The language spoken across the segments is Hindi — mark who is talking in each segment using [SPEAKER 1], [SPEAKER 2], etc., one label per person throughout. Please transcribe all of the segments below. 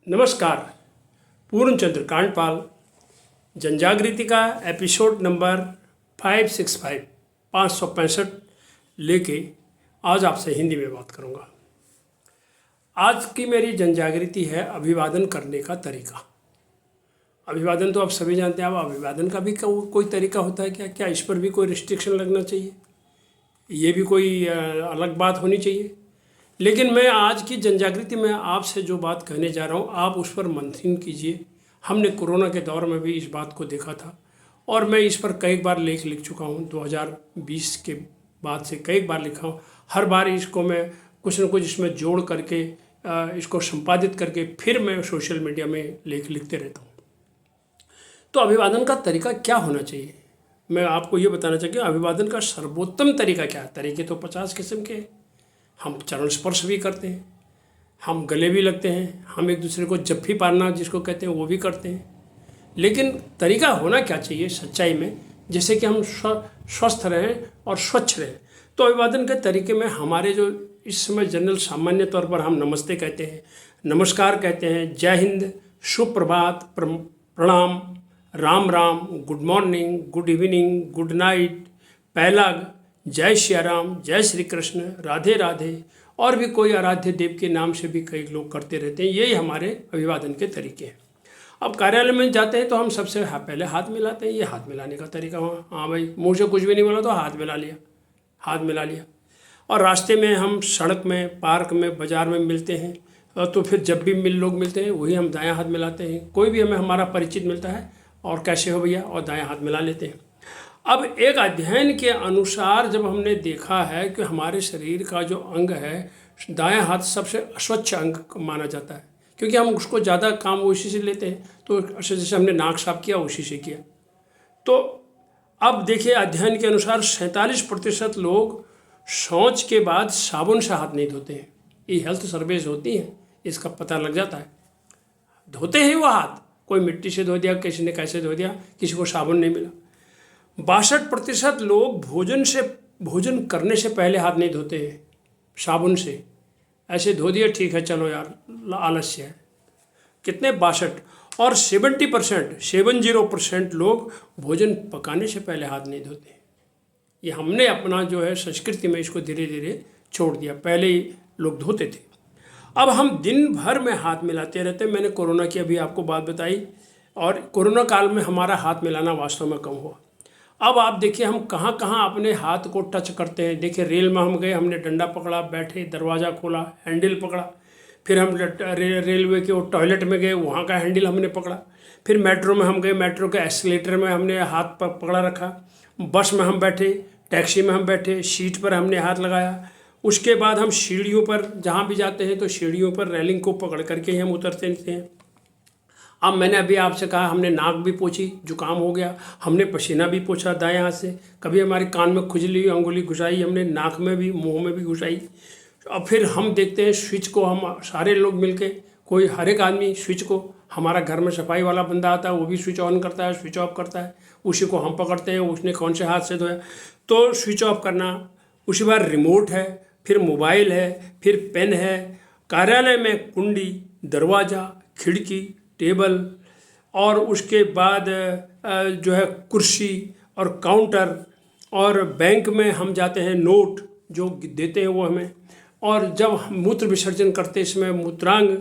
[SPEAKER 1] नमस्कार। पूर्णचंद्र कांडपाल जनजागृति का एपिसोड नंबर 565 565 लेके आज आपसे हिंदी में बात करूँगा। आज की मेरी जनजागृति है अभिवादन करने का तरीका। अभिवादन तो आप सभी जानते हैं। अब अभिवादन का भी कोई तरीका होता है क्या? क्या इस पर भी कोई रिस्ट्रिक्शन लगना चाहिए? ये भी कोई अलग बात होनी चाहिए? लेकिन मैं आज की जनजागृति में आपसे जो बात कहने जा रहा हूँ, आप उस पर मंथन कीजिए। हमने कोरोना के दौर में भी इस बात को देखा था और मैं इस पर कई बार लेख लिख चुका हूँ। 2020 के बाद से कई बार लिखा हूँ। हर बार इसको मैं कुछ न कुछ इसमें जोड़ करके इसको संपादित करके फिर मैं सोशल मीडिया में लेख लिखते रहता हूँ। तो अभिवादन का तरीका क्या होना चाहिए, मैं आपको ये बताना चाहिए। अभिवादन का सर्वोत्तम तरीका क्या है? तरीके तो 50 किस्म के हैं। हम चरण स्पर्श भी करते हैं, हम गले भी लगते हैं, हम एक दूसरे को जप्फी पालना जिसको कहते हैं वो भी करते हैं। लेकिन तरीका होना क्या चाहिए सच्चाई में, जैसे कि हम स्वस्थ रहें और स्वच्छ रहें। तो अभिवादन के तरीके में हमारे जो इस समय जनरल सामान्य तौर पर हम नमस्ते कहते हैं, नमस्कार कहते हैं, जय हिंद, सुप्रभात, प्रणाम, Ram Ram, good morning, good evening, good night, पैलग, जय श्री राम, जय श्री कृष्ण, राधे राधे और भी कोई आराध्य देव के नाम से भी कई लोग करते रहते हैं। यही हमारे अभिवादन के तरीके हैं। अब कार्यालय में जाते हैं तो हम सबसे पहले हाथ मिलाते हैं। ये हाथ मिलाने का तरीका हुआ। हाँ भाई, मुँह से कुछ भी नहीं बोला तो हाथ मिला लिया, हाथ मिला लिया। और रास्ते में हम सड़क में, पार्क में, बाज़ार में मिलते हैं तो फिर जब भी लोग मिलते हैं वही हम दायां हाथ मिलाते हैं। कोई भी हमें हमारा परिचित मिलता है और कैसे हो भैया, और दायां हाथ मिला लेते हैं। अब एक अध्ययन के अनुसार जब हमने देखा है कि हमारे शरीर का जो अंग है, दायां हाथ सबसे अस्वच्छ अंग माना जाता है, क्योंकि हम उसको ज़्यादा काम उसी से लेते हैं। तो जैसे हमने नाक साफ किया उसी से किया। तो अब देखिए, अध्ययन के अनुसार 47% लोग शौच के बाद साबुन से हाथ नहीं धोते हैं। ये हेल्थ सर्वेज होती हैं, इसका पता लग जाता है। धोते हैं वो हाथ, कोई मिट्टी से धो दिया, किसी ने कैसे धो दिया, किसी को साबुन नहीं मिला। 62% लोग भोजन करने से पहले हाथ नहीं धोते हैं साबुन से। ऐसे धो दिया, ठीक है चलो यार, आलस्य है। कितने? 62। और 70% लोग भोजन पकाने से पहले हाथ नहीं धोते। ये हमने अपना जो है संस्कृति में इसको धीरे धीरे छोड़ दिया। पहले ही लोग धोते थे। अब हम दिन भर में हाथ मिलाते रहते हैं। मैंने कोरोना की अभी आपको बात बताई और कोरोना काल में हमारा हाथ मिलाना वास्तव में कम हुआ। अब आप देखिए हम कहाँ कहाँ अपने हाथ को टच करते हैं। देखिए, रेल में हम गए, हमने डंडा पकड़ा, बैठे, दरवाज़ा खोला, हैंडल पकड़ा। फिर हम रेलवे के टॉयलेट में गए, वहाँ का हैंडल हमने पकड़ा। फिर मेट्रो में हम गए, मेट्रो के एस्केलेटर में हमने हाथ पकड़ा रखा। बस में हम बैठे, टैक्सी में हम बैठे, सीट पर हमने हाथ लगाया। उसके बाद हम सीढ़ियों पर जहाँ भी जाते हैं तो सीढ़ियों पर रेलिंग को पकड़ करके ही हम उतरते हैं। अब मैंने अभी आपसे कहा, हमने नाक भी पोंछी, जुकाम हो गया, हमने पसीना भी पोंछा दाएं हाथ से। कभी हमारे कान में खुजली, अंगुली घुसाई, हमने नाक में भी, मुंह में भी घुसाई। अब फिर हम देखते हैं स्विच को, हम सारे लोग मिलके, कोई हर एक आदमी स्विच को, हमारा घर में सफाई वाला बंदा आता है वो भी स्विच ऑन करता है, स्विच ऑफ करता है, उसी को हम पकड़ते हैं, उसने कौन से हाथ से धोया तो स्विच ऑफ करना। उसी बार रिमोट है, फिर मोबाइल है, फिर पेन है। कार्यालय में कुंडी, दरवाज़ा, खिड़की, टेबल और उसके बाद जो है कुर्सी और काउंटर, और बैंक में हम जाते हैं, नोट जो देते हैं वो हमें। और जब हम मूत्र विसर्जन करते इसमें मूत्रांग,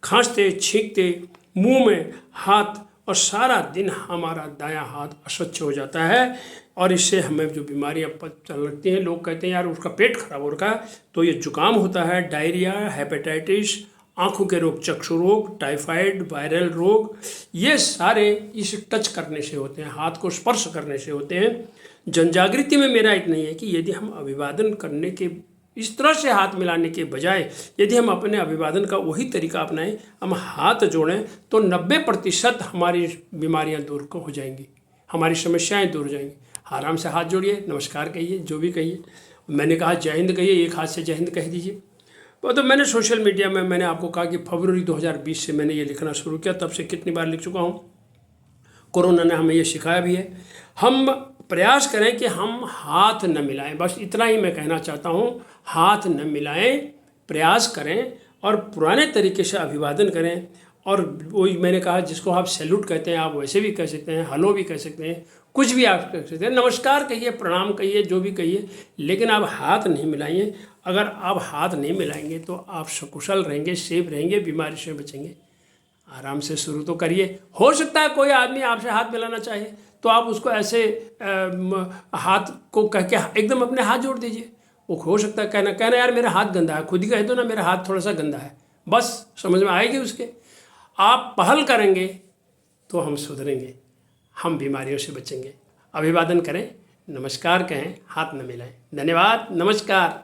[SPEAKER 1] खांसते, छींकते, मुंह में हाथ, और सारा दिन हमारा दायां हाथ अस्वच्छ हो जाता है। और इससे हमें जो बीमारियां पता लगती हैं, लोग कहते हैं यार उसका पेट खराब हो रखा है, तो ये जुकाम होता है, डायरिया, हेपेटाइटिस, आँखों के रोग, चक्षु रोग, टाइफाइड, वायरल रोग, ये सारे इस टच करने से होते हैं, हाथ को स्पर्श करने से होते हैं। जनजागृति में मेरा इतना ही है कि यदि हम अभिवादन करने के इस तरह से हाथ मिलाने के बजाय यदि हम अपने अभिवादन का वही तरीका अपनाएं, हम हाथ जोड़ें, तो 90% हमारी बीमारियां दूर हो जाएंगी, हमारी समस्याएं दूर हो जाएंगी। आराम से हाथ जोड़िए, नमस्कार कहिए, जो भी कहिए। मैंने कहा जय हिंद कहिए, एक हाथ से जय हिंद कह दीजिए। तो मैंने सोशल मीडिया में मैंने आपको कहा कि फरवरी 2020 से मैंने ये लिखना शुरू किया, तब से कितनी बार लिख चुका हूँ। कोरोना ने हमें ये सिखाया भी है। हम प्रयास करें कि हम हाथ न मिलाएं, बस इतना ही मैं कहना चाहता हूँ। हाथ न मिलाएं, प्रयास करें और पुराने तरीके से अभिवादन करें। और वही मैंने कहा, जिसको आप सैल्यूट कहते हैं आप वैसे भी कह सकते हैं, हेलो भी कह सकते हैं, कुछ भी आप कह सकते हैं, नमस्कार कहिए, प्रणाम कहिए, जो भी कहिए, लेकिन आप हाथ नहीं मिलाइए। अगर आप हाथ नहीं मिलाएंगे तो आप सकुशल रहेंगे, सेफ रहेंगे, बीमारी से बचेंगे। आराम से शुरू तो करिए। हो सकता है कोई आदमी आपसे हाथ मिलाना चाहे तो आप उसको ऐसे हाथ को कह के एकदम अपने हाथ जोड़ दीजिए। वो हो सकता है कहना कहना यार मेरा हाथ गंदा है, खुद ही कह दो ना मेरा हाथ थोड़ा सा गंदा है, बस समझ में आएगी उसके। आप पहल करेंगे तो हम सुधरेंगे, हम बीमारियों से बचेंगे। अभिवादन करें, नमस्कार कहें, हाथ न मिलाएं। धन्यवाद, नमस्कार।